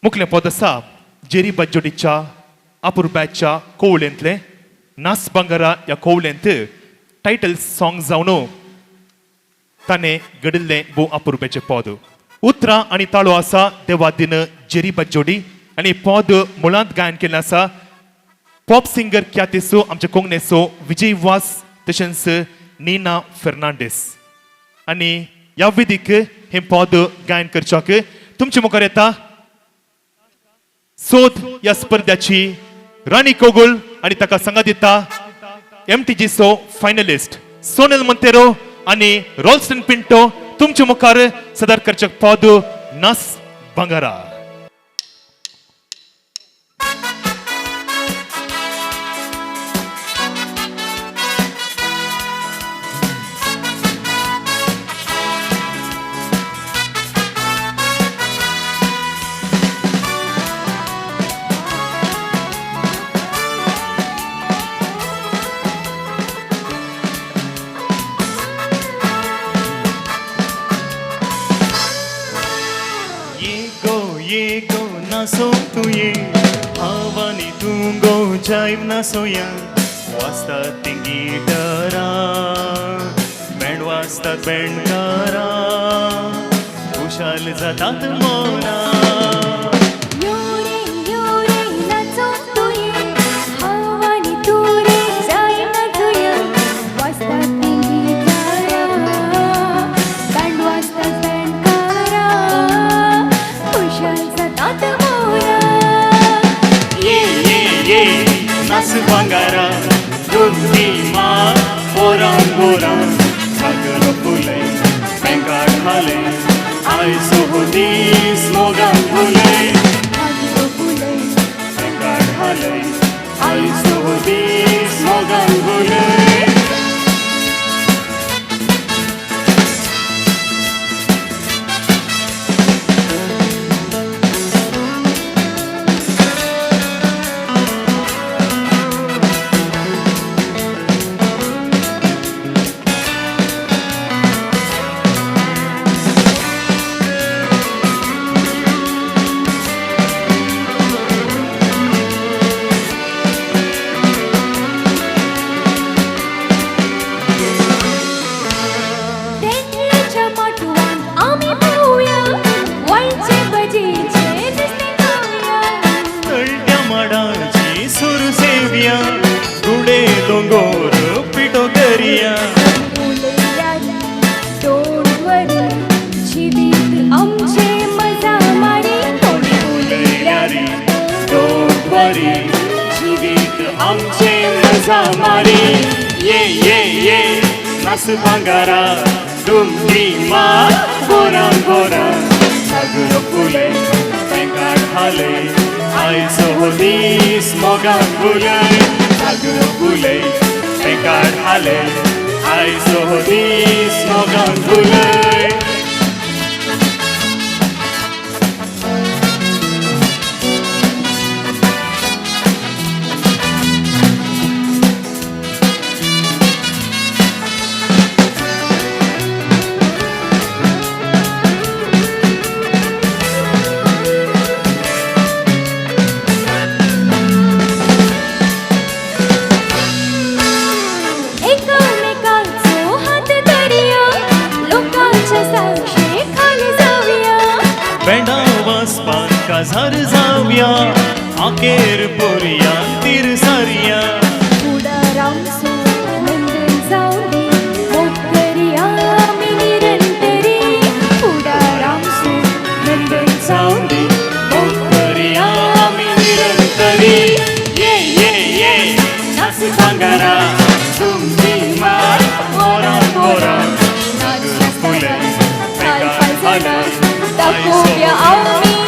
मुखलें पद आसा जेरी बज्जोडीच्या अपुर्ब्याच्या कोवळेंतले नास बंगारा ह्या कोवळेंत टायटल सॉंग जावन ताणें घडिल्लें भोव अपुर्ब्याचें पद उतरां आनी ताळो आसा देवादीन जेरी बज्जोडी आनी पद मुळांत गायन केल्लें आसा पॉप सिंगर ख्यातीचो आमचे कोंकणीचो विजय वास तशेंच नीना फेर्नांडीस आनी ह्या विधीक हें पद गायन करच्याक तुमचे मुखार येता सोद ह्या स्पर्धाची राणी कोगुल आनी ताका संगात दिता MTGचो फायनलिस्ट सोनल मोंतेरो आनी रॉल्स्टन पिंटो तुमचे मुखार सादर करच्याक पद नास bagara Go naso tuye avani tungo jaim nasoya wasta tingitara band wasta bandkara kushal zatat mona Nas bangara dutti ma oran goran sagro pulai bengar hale ai sohdi slogan pulai sagro pulai bengar hale ai sohdi slogan pulai गुडे दोंगोर पिटो करिया आमचे मजा मारी जीवित आमचे मजा मारी ये नास भांगारा दुमडी मा गोरा गोरा सगळं फुले बेंगाड हाले आई सोहदीस मोगान फुले सगळं फुले बेंगाड हाले आई सोहदीस मोगान फुले झर जाऊया आकेर पोरिया तीर सारिया उडारांसो नंदन जाऊनी मोकरिया मी निरंतरी उडारांसो नंदन जाऊनी मोकरिया मी निरंतरी ये नास भांगारा तुमची मार गोरा गोरा नाच फुले बेंगाड हाले दाखवूया आम्ही